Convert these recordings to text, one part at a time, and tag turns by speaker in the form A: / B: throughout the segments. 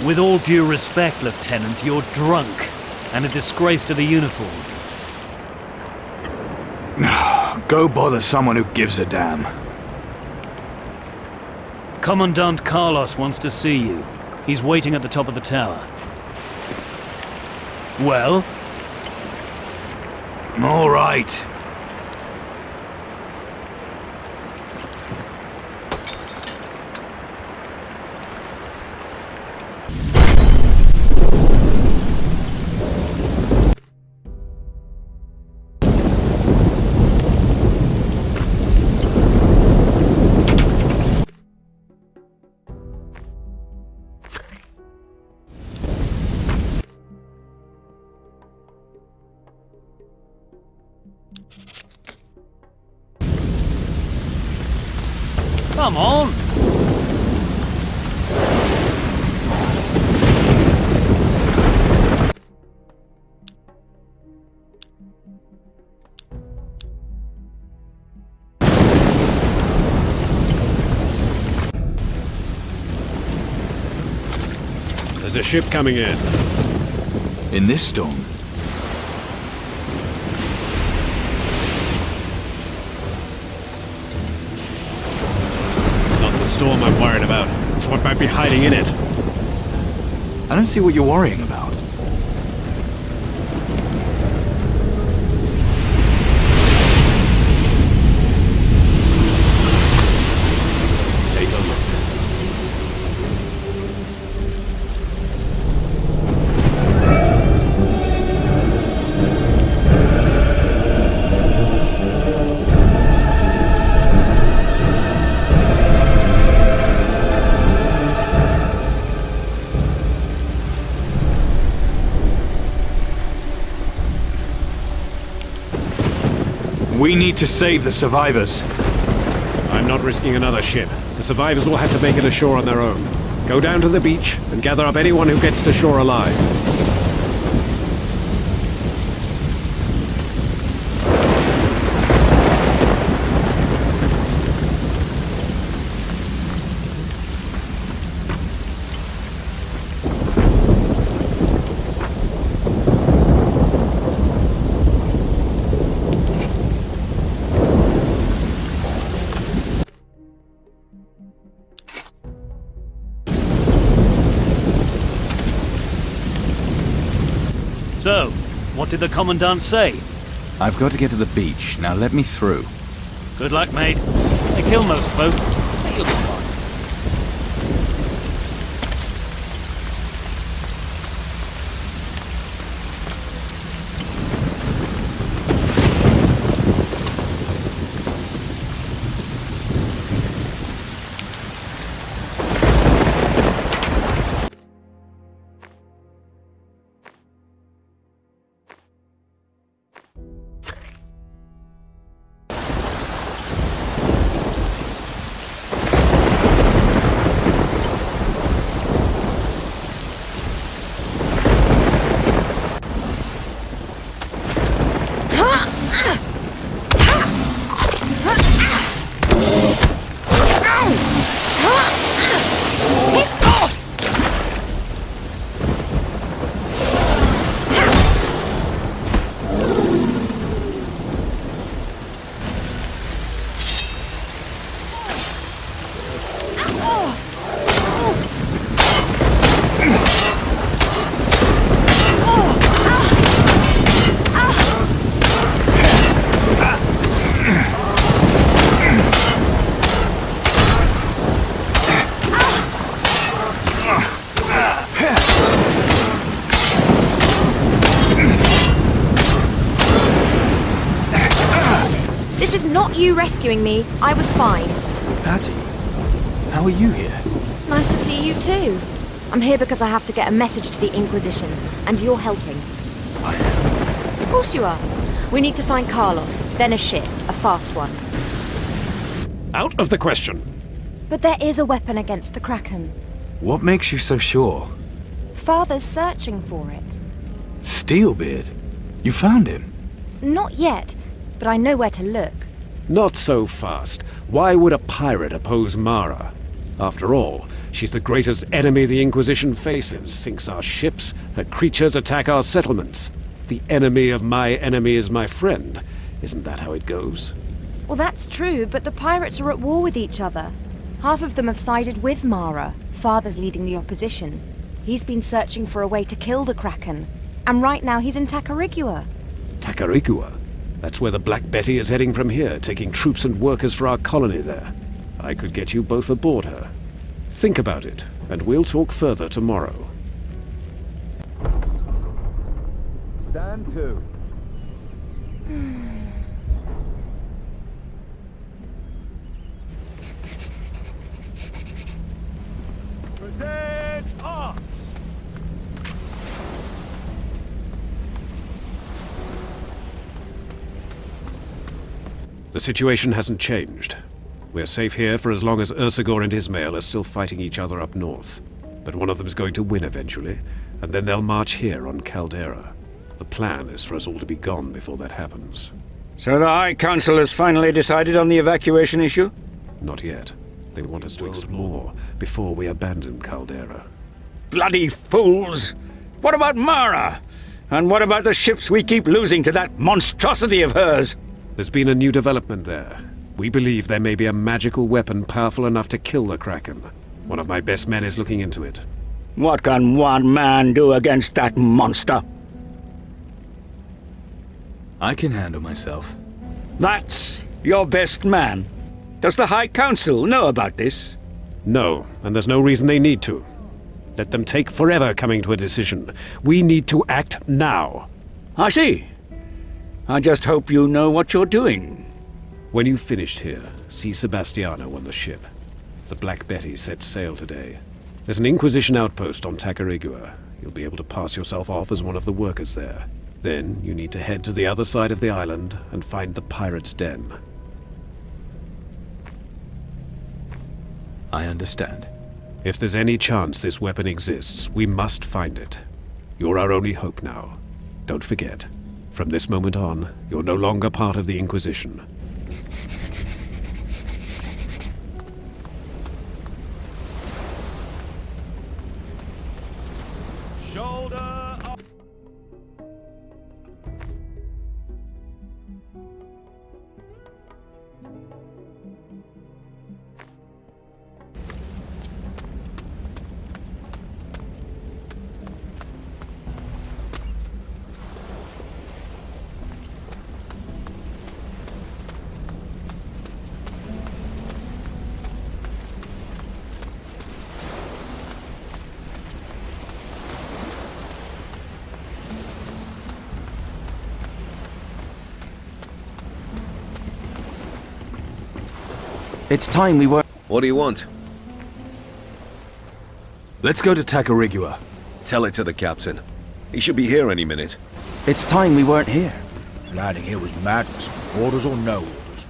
A: With all due respect, Lieutenant, you're drunk and a disgrace to the uniform.
B: Go bother someone who gives a damn.
A: Commandant Carlos wants to see you. He's waiting at the top of the tower. Well?
B: All right.
A: Come on!
C: There's a ship coming in.
B: In this storm?
C: Storm I'm worried about. It's what might be hiding in it.
B: I don't see what you're worrying about.
C: Take a look.
B: We need to save the survivors.
C: I'm not risking another ship. The survivors will have to make it ashore on their own. Go down to the beach and gather up anyone who gets to shore alive.
A: So, what did the Commandant say?
B: I've got to get to the beach. Now let me through.
A: Good luck, mate. They kill most folk. You'll be fine.
D: This is not you rescuing me. I was fine.
B: Patty, how are you here?
D: Nice to see you too. I'm here because I have to get a message to the Inquisition, and you're helping.
B: I am.
D: Of course you are. We need to find Carlos, then a ship, a fast one.
C: Out of the question.
D: But there is a weapon against the Kraken.
B: What makes you so sure?
D: Father's searching for it.
B: Steelbeard? You found him?
D: Not yet, but I know where to look.
C: Not so fast. Why would a pirate oppose Mara? After all, she's the greatest enemy the Inquisition faces, sinks our ships, her creatures attack our settlements. The enemy of my enemy is my friend. Isn't that how it goes?
D: Well, that's true, but the pirates are at war with each other. Half of them have sided with Mara. Father's leading the opposition. He's been searching for a way to kill the Kraken. And right now he's in Tacarigua.
C: Tacarigua? That's where the Black Betty is heading from here, taking troops and workers for our colony there. I could get you both aboard her. Think about it, and we'll talk further tomorrow.
B: Stand to.
A: Present arms!
C: The situation hasn't changed. We're safe here for as long as Ursagor and Ismael are still fighting each other up north. But one of them's going to win eventually, and then they'll march here on Caldera. The plan is for us all to be gone before that happens.
E: So the High Council has finally decided on the evacuation issue?
C: Not yet. They want us to explore before we abandon Caldera.
E: Bloody fools! What about Mara? And what about the ships we keep losing to that monstrosity of hers?
C: There's been a new development there. We believe there may be a magical weapon powerful enough to kill the Kraken. One of my best men is looking into it.
E: What can one man do against that monster?
B: I can handle myself.
E: That's your best man? Does the High Council know about this?
C: No, and there's no reason they need to. Let them take forever coming to a decision. We need to act now.
E: I see. I just hope you know what you're doing.
C: When you've finished here, see Sebastiano on the ship. The Black Betty set sail today. There's an Inquisition outpost on Tacarigua. You'll be able to pass yourself off as one of the workers there. Then you need to head to the other side of the island and find the pirate's den.
B: I understand.
C: If there's any chance this weapon exists, we must find it. You're our only hope now. Don't forget, from this moment on, you're no longer part of the Inquisition.
A: Shoulder up!
F: It's time we were...
G: What do you want?
B: Let's go to Tacarigua.
G: Tell it to the captain. He should be here any minute.
F: It's time we weren't here.
H: Landing here was madness, orders or no orders.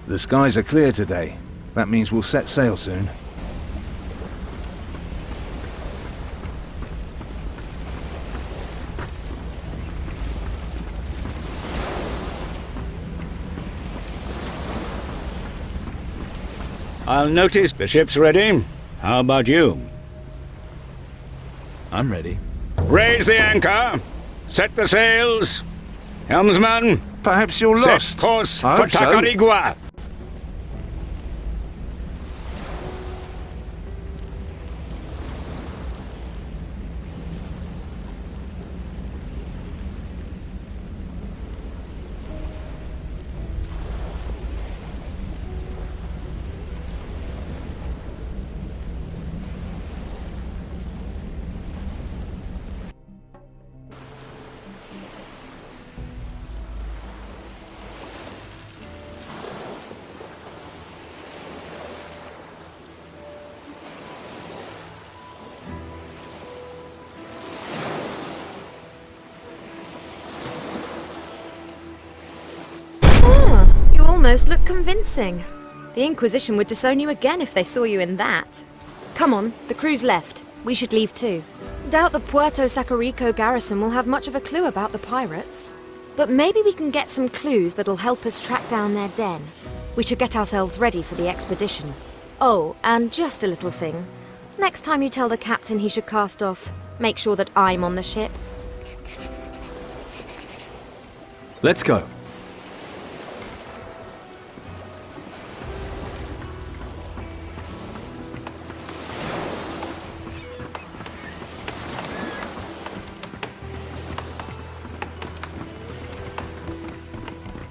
I: The skies are clear today. That means we'll set sail soon.
E: I'll notice the ship's ready. How about you?
I: I'm ready.
E: Raise the anchor. Set the sails. Helmsman,
I: Perhaps you're
E: set
I: lost.
E: course
I: I
E: for
I: hope so.
E: Tacarigua.
D: You almost look convincing. The Inquisition would disown you again if they saw you in that. Come on, the crew's left. We should leave too. Doubt the Puerto Sacarico garrison will have much of a clue about the pirates. But maybe we can get some clues that'll help us track down their den. We should get ourselves ready for the expedition. Oh, and just a little thing. Next time you tell the captain he should cast off, make sure that I'm on the ship.
B: Let's go.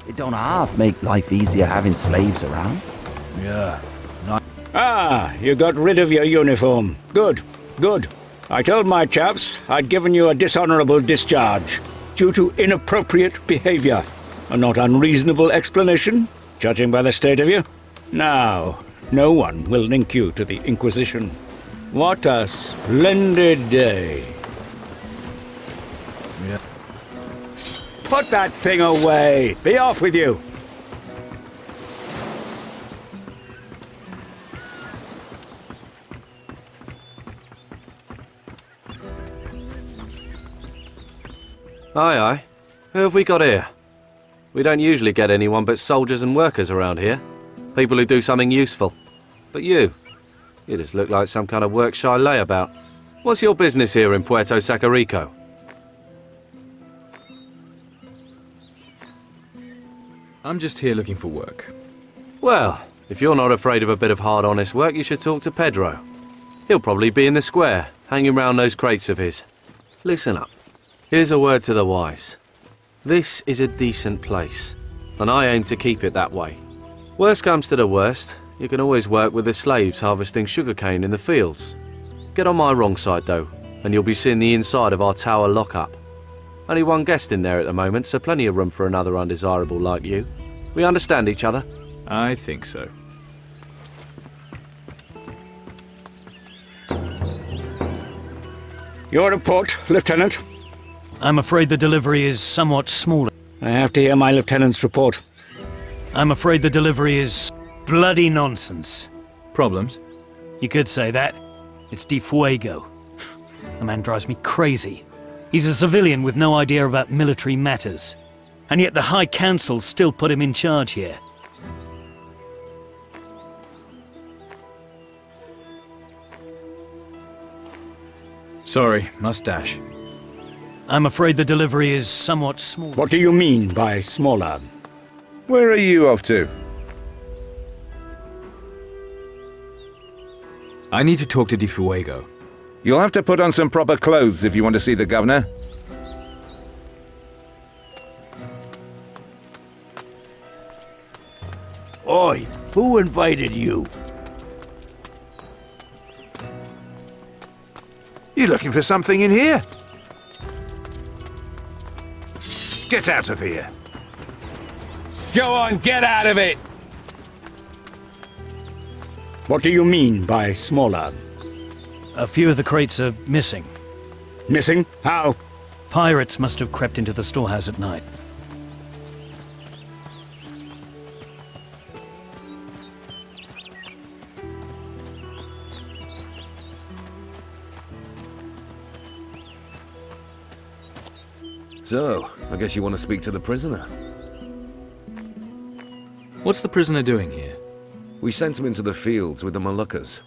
F: It don't half make life easier having slaves around.
H: Yeah.
E: Ah, you got rid of your uniform. Good, good. I told my chaps I'd given you a dishonorable discharge due to inappropriate behavior. A not unreasonable explanation, judging by the state of you. Now, no one will link you to the Inquisition. What a splendid day.
H: Yeah.
E: Put that thing away. Be off with you.
J: Aye, aye. Who have we got here? We don't usually get anyone but soldiers and workers around here. People who do something useful. But you just look like some kind of work-shy layabout. What's your business here in Puerto Sacarico?
B: I'm just here looking for work.
J: Well, if you're not afraid of a bit of hard, honest work, you should talk to Pedro. He'll probably be in the square, hanging round those crates of his. Listen up. Here's a word to the wise. This is a decent place, and I aim to keep it that way. Worst comes to the worst, you can always work with the slaves harvesting sugarcane in the fields. Get on my wrong side, though, and you'll be seeing the inside of our tower lockup. Only one guest in there at the moment, so plenty of room for another undesirable like you. We understand each other?
B: I think so.
E: Your report, Lieutenant.
A: I'm afraid the delivery is somewhat smaller.
E: I have to hear my lieutenant's report.
A: I'm afraid the delivery is bloody nonsense.
B: Problems?
A: You could say that. It's de fuego. The man drives me crazy. He's a civilian with no idea about military matters. And yet the High Council still put him in charge here.
B: Sorry, must dash.
A: I'm afraid the delivery is somewhat small.
E: What do you mean by smaller?
I: Where are you off to?
B: I need to talk to De Fuego.
I: You'll have to put on some proper clothes if you want to see the governor.
H: Oi, who invited you?
I: You looking for something in here? Get out of here.
E: Go on, get out of it! What do you mean by smaller?
A: A few of the crates are missing.
E: Missing? How?
A: Pirates must have crept into the storehouse at night.
G: So, I guess you want to speak to the prisoner?
B: What's the prisoner doing here?
G: We sent him into the fields with the Moluccas.